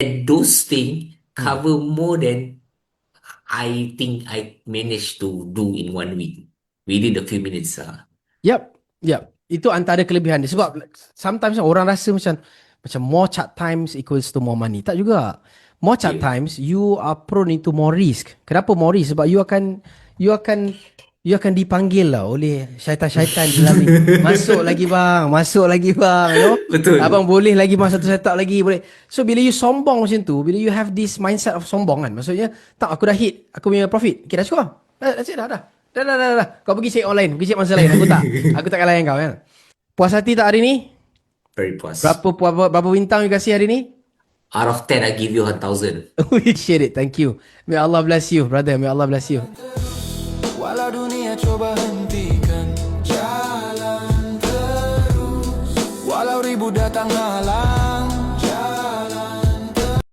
And those things cover more than I think I managed to do in 1 week within a few minutes. Yep, yep. Itu antara kelebihan dia. Sebab sometimes orang rasa macam more chat times equals to more money. Tak juga. More chat Yeah. times, you are prone into more risk. Kenapa more risk? Sebab you akan you akan dipanggil lah oleh syaitan-syaitan dalam ni. Masuk lagi bang, you know. Abang Betul. boleh lagi bang, satu setup lagi boleh. So bila you sombong macam tu, bila you have this mindset of sombong kan, maksudnya tak, aku dah hit, aku punya profit. Okay, dah cukup lah. That's it, dah. Dah. Kau pergi cek online, pergi cek masa lain. Aku tak. Aku tak layan kau kan. Puas hati tak hari ni? Very puas. Berapa bintang you kasih hari ni? Out of 10, I give you 1,000. Appreciate it. Thank you. May Allah bless you, brother. May Allah bless you. Walau dunia coba hentikan jalan terus, walau ribu datang halang.